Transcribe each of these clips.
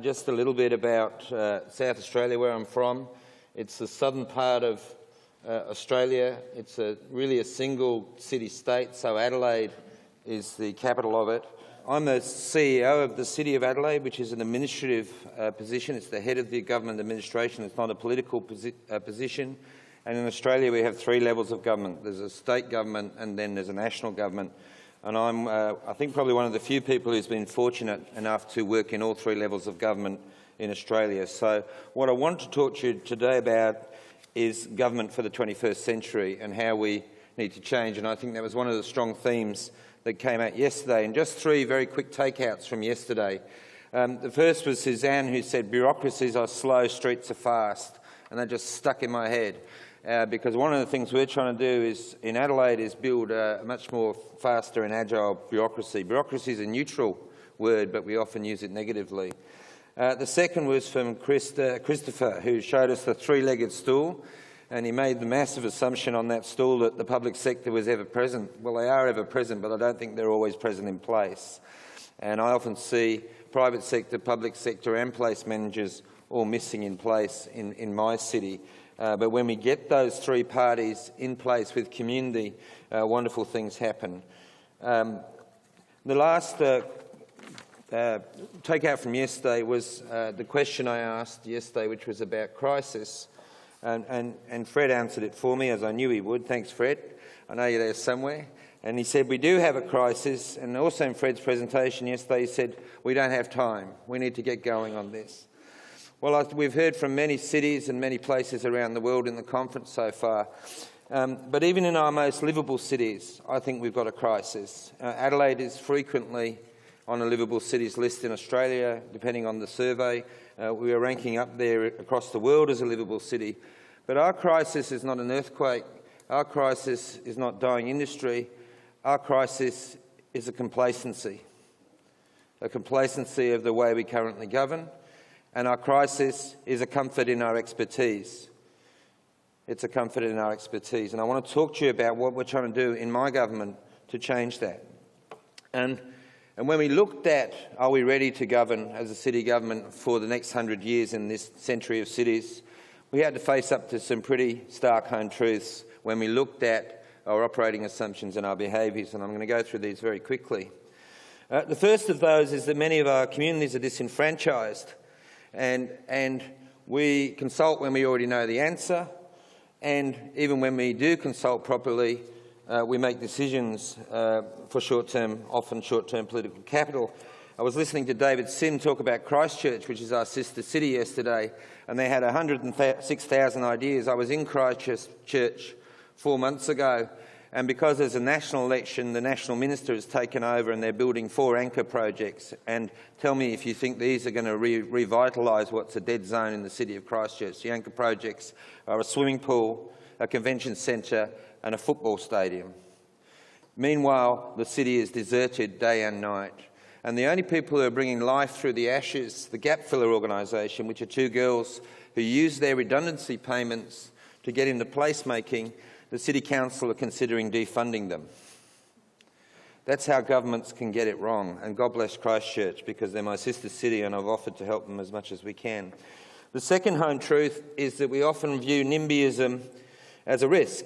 Just a little bit about South Australia, where I'm from. It's the southern part of Australia. It's really a single city state, so Adelaide is the capital of it. I'm the CEO of the City of Adelaide, which is an administrative position. It's the head of the government administration. It's not a political position. And in Australia, we have three levels of government. There's a state government and then there's a national government. And I'm, I think, probably one of the few people who's been fortunate enough to work in all three levels of government in Australia. So what I want to talk to you today about is government for the 21st century and how we need to change. And I think that was one of the strong themes that came out yesterday. And just three very quick takeouts from yesterday. The first was Suzanne, who said, bureaucracies are slow, streets are fast. And that just stuck in my head. Because one of the things we're trying to do is, in Adelaide, is build a much more faster and agile bureaucracy. Bureaucracy is a neutral word, but we often use it negatively. The second was from Christopher, who showed us the three-legged stool, and he made the massive assumption on that stool that the public sector was ever present. Well, they are ever present, but I don't think they're always present in place. And I often see private sector, public sector and place managers all missing in place in my city. But when we get those three parties in place with community, wonderful things happen. The last takeout from yesterday was the question I asked yesterday, which was about crisis. And Fred answered it for me, as I knew he would. Thanks, Fred. I know you're there somewhere. And he said, we do have a crisis. And also in Fred's presentation yesterday, he said, we don't have time. We need to get going on this. Well, we've heard from many cities and many places around the world in the conference so far. But even in our most livable cities, I think we've got a crisis. Adelaide is frequently on a livable cities list in Australia, depending on the survey. We are ranking up there across the world as a livable city. But our crisis is not an earthquake. Our crisis is not dying industry. Our crisis is a complacency of the way we currently govern. And our crisis is a comfort in our expertise. It's a comfort in our expertise. And I want to talk to you about what we're trying to do in my government to change that. And when we looked at, are we ready to govern as a city government for the next 100 years in this century of cities, we had to face up to some pretty stark home truths when we looked at our operating assumptions and our behaviours. And I'm going to go through these very quickly. The first of those is that many of our communities are disenfranchised. And we consult when we already know the answer, and even when we do consult properly, we make decisions for often short-term political capital. I was listening to David Sim talk about Christchurch, which is our sister city, yesterday, and they had 106,000 ideas. I was in Christchurch 4 months ago, and because there's a national election, the National Minister has taken over and they're building 4 anchor projects. And tell me if you think these are going to revitalise what's a dead zone in the city of Christchurch. The anchor projects are a swimming pool, a convention centre and a football stadium. Meanwhile, the city is deserted day and night. And the only people who are bringing life through the ashes, the Gap Filler organisation, which are 2 girls who use their redundancy payments to get into placemaking, the City Council are considering defunding them. That's how governments can get it wrong. And God bless Christchurch, because they're my sister city and I've offered to help them as much as we can. The second home truth is that we often view NIMBYism as a risk.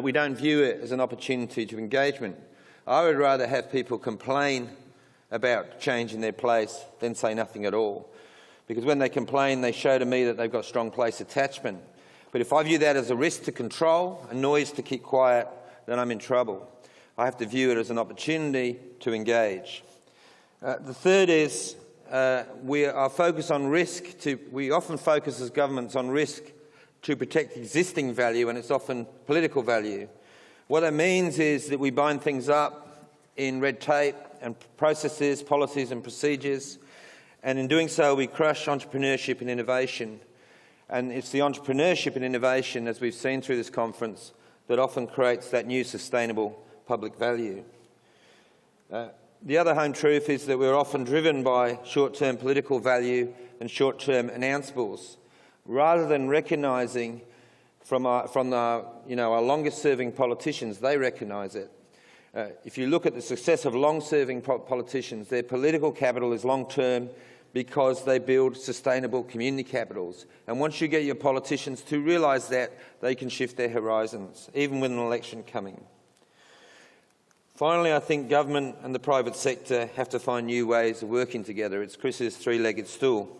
We don't view it as an opportunity to engagement. I would rather have people complain about change in their place than say nothing at all. Because when they complain, they show to me that they've got strong place attachment. But if I view that as a risk to control, a noise to keep quiet, then I'm in trouble. I have to view it as an opportunity to engage. The third is we often focus as governments on risk to protect existing value, and it's often political value. What that means is that we bind things up in red tape and processes, policies and procedures, and in doing so we crush entrepreneurship and innovation. And it's the entrepreneurship and innovation, as we've seen through this conference, that often creates that new sustainable public value. The other home truth is that we're often driven by short-term political value and short-term announceables, rather than recognising from our longest-serving politicians, they recognise it. If you look at the success of long-serving politicians, their political capital is long-term because they build sustainable community capitals. And once you get your politicians to realise that, they can shift their horizons, even with an election coming. Finally, I think government and the private sector have to find new ways of working together. It's Chris's three-legged stool.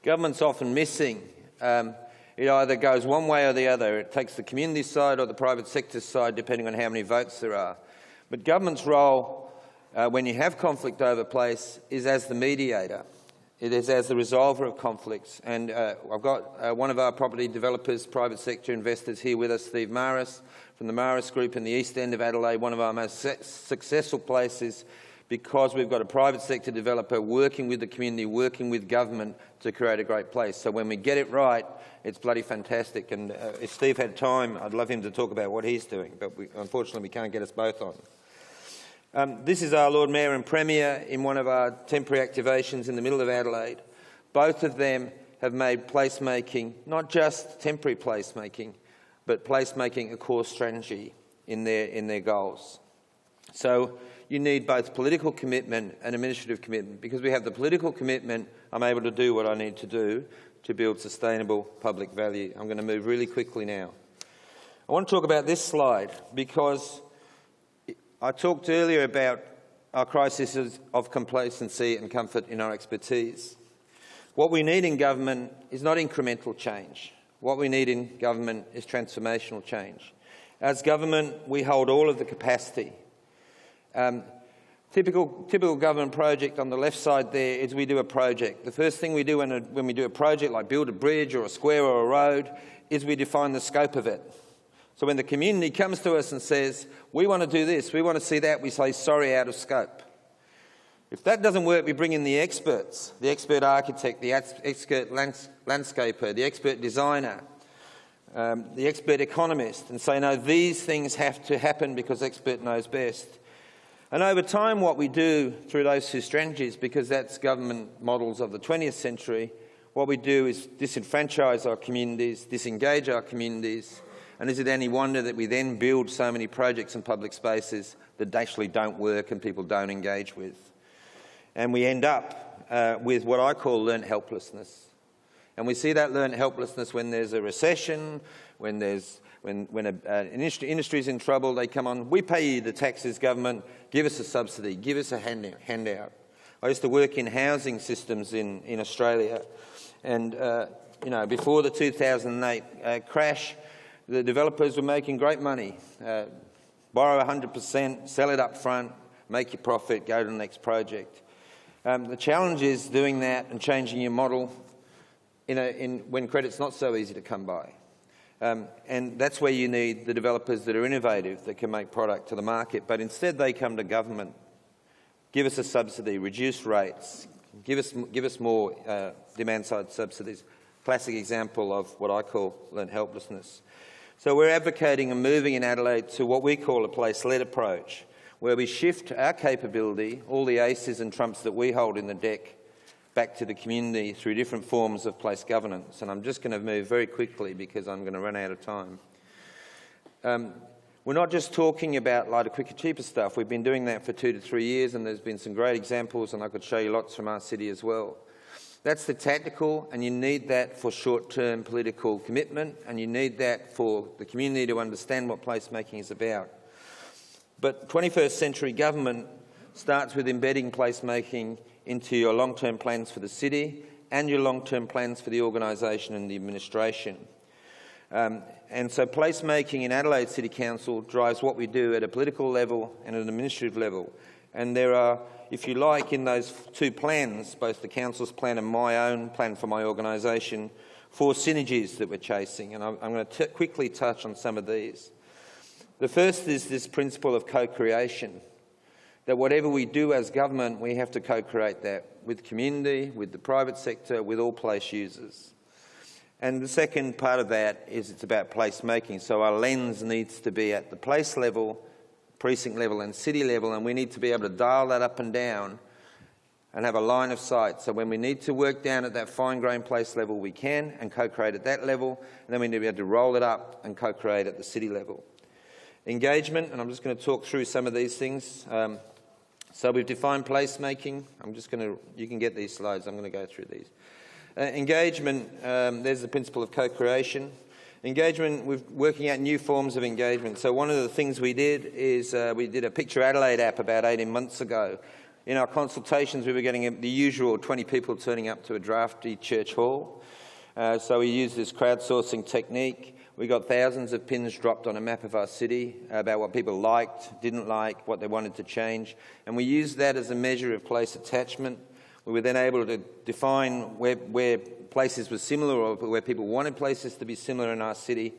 Government's often missing. It either goes one way or the other. It takes the community side or the private sector side, depending on how many votes there are. But government's role, when you have conflict over place, is as the mediator. It is as the resolver of conflicts. And I've got one of our property developers, private sector investors here with us, Steve Maris, from the Maris Group in the East End of Adelaide, one of our most successful places, because we've got a private sector developer working with the community, working with government to create a great place. So when we get it right, it's bloody fantastic. And if Steve had time, I'd love him to talk about what he's doing, but unfortunately we can't get us both on. This is our Lord Mayor and Premier in one of our temporary activations in the middle of Adelaide. Both of them have made placemaking, not just temporary placemaking, but placemaking a core strategy in their goals. So you need both political commitment and administrative commitment. Because we have the political commitment, I'm able to do what I need to do to build sustainable public value. I'm going to move really quickly now. I want to talk about this slide because I talked earlier about our crises of complacency and comfort in our expertise. What we need in government is not incremental change. What we need in government is transformational change. As government, we hold all of the capacity. Typical government project on the left side there is we do a project. The first thing we do when we do a project like build a bridge or a square or a road is we define the scope of it. So when the community comes to us and says, we want to do this, we want to see that, we say, sorry, out of scope. If that doesn't work, we bring in the experts, the expert architect, the expert landscaper, the expert designer, the expert economist, and say, no, these things have to happen because expert knows best. And over time, what we do through those two strategies, because that's government models of the 20th century, what we do is disenfranchise our communities, disengage our communities, and is it any wonder that we then build so many projects and public spaces that actually don't work and people don't engage with? And we end up with what I call learnt helplessness. And we see that learnt helplessness when there's a recession, when an industry is in trouble, they come on, we pay you the taxes, government, give us a subsidy, give us a handout. I used to work in housing systems in Australia, and before the 2008 crash, the developers were making great money. Borrow 100%, sell it up front, make your profit, go to the next project. The challenge is doing that and changing your model when credit's not so easy to come by. And that's where you need the developers that are innovative, that can make product to the market. But instead they come to government. Give us a subsidy, reduce rates, give us more demand-side subsidies. Classic example of what I call learnt helplessness. So we're advocating and moving in Adelaide to what we call a place-led approach, where we shift our capability, all the aces and trumps that we hold in the deck, back to the community through different forms of place governance. And I'm just going to move very quickly because I'm going to run out of time. We're not just talking about lighter, quicker, cheaper stuff. We've been doing that for 2 to 3 years, and there's been some great examples, and I could show you lots from our city as well. That's the tactical, and you need that for short-term political commitment, and you need that for the community to understand what placemaking is about. But 21st century government starts with embedding placemaking into your long-term plans for the city and your long-term plans for the organisation and the administration. And so placemaking in Adelaide City Council drives what we do at a political level and at an administrative level. And there are, if you like, in those two plans, both the council's plan and my own plan for my organisation, 4 synergies that we're chasing. And I'm going to quickly touch on some of these. The first is this principle of co-creation, that whatever we do as government, we have to co-create that with community, with the private sector, with all place users. And the second part of that is it's about placemaking. So our lens needs to be at the place level, precinct level and city level, and we need to be able to dial that up and down and have a line of sight. So when we need to work down at that fine-grained place level, we can, and co-create at that level, and then we need to be able to roll it up and co-create at the city level. Engagement, and I'm just going to talk through some of these things. So we've defined placemaking. You can get these slides, I'm going to go through these. Engagement, there's the principle of co-creation. Engagement, we're working out new forms of engagement. So one of the things we did is we did a Picture Adelaide app about 18 months ago. In our consultations, we were getting the usual 20 people turning up to a drafty church hall. So we used this crowdsourcing technique. We got thousands of pins dropped on a map of our city about what people liked, didn't like, what they wanted to change. And we used that as a measure of place attachment. We were then able to define where places were similar or where people wanted places to be similar in our city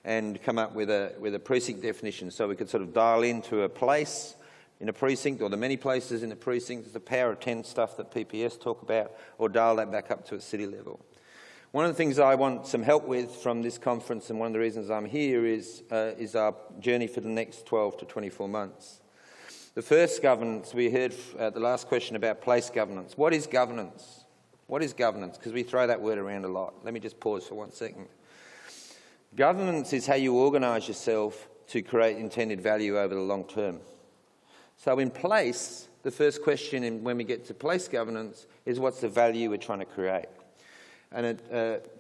and come up with a precinct definition. So we could sort of dial into a place in a precinct or the many places in a precinct, the power of 10 stuff that PPS talk about, or dial that back up to a city level. One of the things I want some help with from this conference, and one of the reasons I'm here, is our journey for the next 12 to 24 months. The first, governance, we heard the last question about place governance. What is governance? What is governance? Because we throw that word around a lot. Let me just pause for 1 second. Governance is how you organise yourself to create intended value over the long term. So in place, the first question when we get to place governance is what's the value we're trying to create? And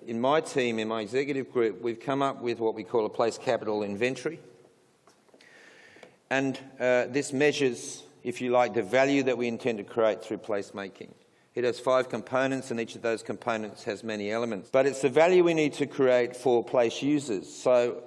in my team, in my executive group, we've come up with what we call a place capital inventory. And this measures, if you like, the value that we intend to create through placemaking. It has 5 components, and each of those components has many elements. But it's the value we need to create for place users. So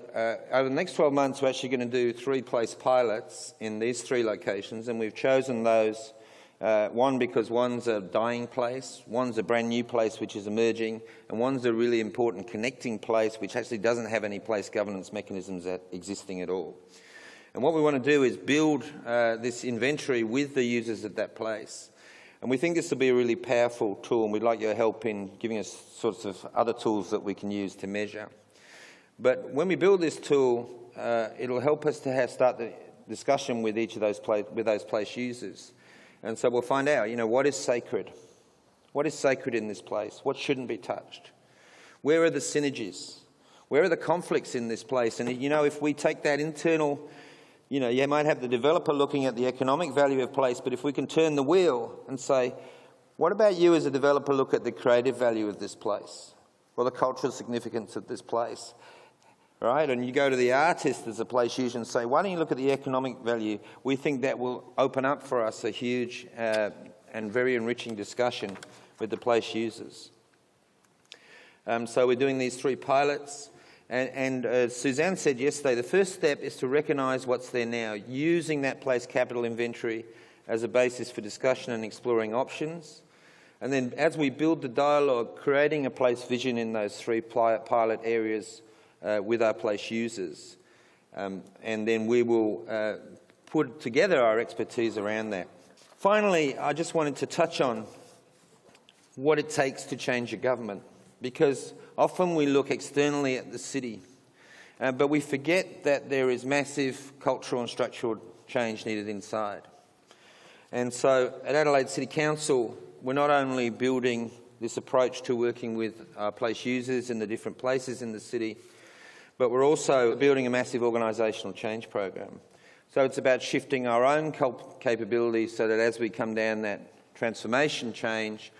over the next 12 months, we're actually going to do 3 place pilots in these 3 locations, and we've chosen those, one because one's a dying place, one's a brand new place which is emerging, and one's a really important connecting place which actually doesn't have any place governance mechanisms existing at all. And what we want to do is build this inventory with the users at that place. And we think this will be a really powerful tool, and we'd like your help in giving us sorts of other tools that we can use to measure. But when we build this tool, it'll help us to start the discussion with each of those place users. And so we'll find out, what is sacred? What is sacred in this place? What shouldn't be touched? Where are the synergies? Where are the conflicts in this place? And, if we take that internal, you might have the developer looking at the economic value of place, but if we can turn the wheel and say, what about you as a developer look at the creative value of this place or the cultural significance of this place, right? And you go to the artist as a place user and say, why don't you look at the economic value? We think that will open up for us a huge and very enriching discussion with the place users. So we're doing these 3 pilots. And as Suzanne said yesterday, the first step is to recognise what's there now, using that place capital inventory as a basis for discussion and exploring options. And then as we build the dialogue, creating a place vision in those 3 pilot areas with our place users. And then we will put together our expertise around that. Finally, I just wanted to touch on what it takes to change a government, because often we look externally at the city, but we forget that there is massive cultural and structural change needed inside. And so at Adelaide City Council, we're not only building this approach to working with our place users in the different places in the city, but we're also building a massive organisational change program. So it's about shifting our own capabilities so that as we come down that transformation change,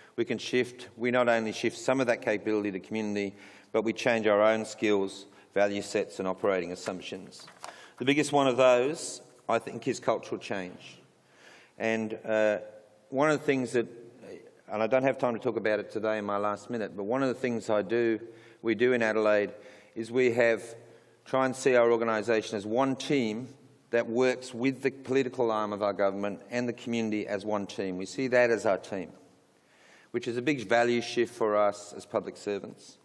we not only shift some of that capability to community, but we change our own skills, value sets and operating assumptions. The biggest one of those, I think, is cultural change. And one of the things that, and I don't have time to talk about it today in my last minute, but one of the things we do in Adelaide is we try and see our organisation as one team that works with the political arm of our government and the community as one team. We see that as our team, which is a big value shift for us as public servants.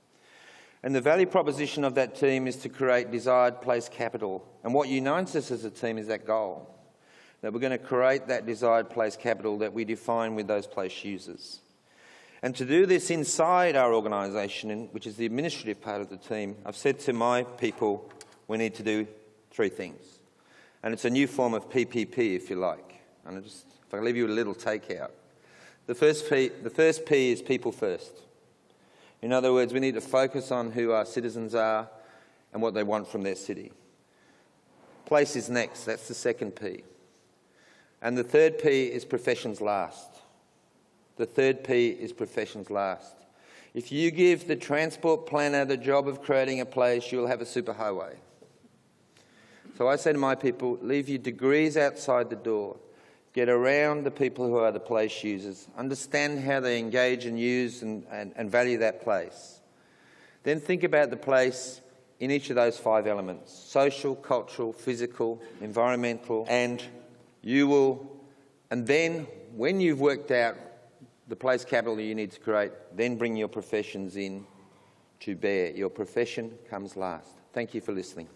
And the value proposition of that team is to create desired place capital. And what unites us as a team is that goal, that we're going to create that desired place capital that we define with those place users. And to do this inside our organisation, which is the administrative part of the team, I've said to my people, we need to do 3 things. And it's a new form of PPP, if you like. And if I leave you with a little takeout. The first P is people first. In other words, we need to focus on who our citizens are and what they want from their city. Place is next, that's the second P. And the third P is professions last. The third P is professions last. If you give the transport planner the job of creating a place, you'll have a superhighway. So I say to my people, leave your degrees outside the door. Get around the people who are the place users. Understand how they engage and use and value that place. Then think about the place in each of those 5 elements: social, cultural, physical, environmental, and then when you've worked out the place capital you need to create, then bring your professions in to bear. Your profession comes last. Thank you for listening.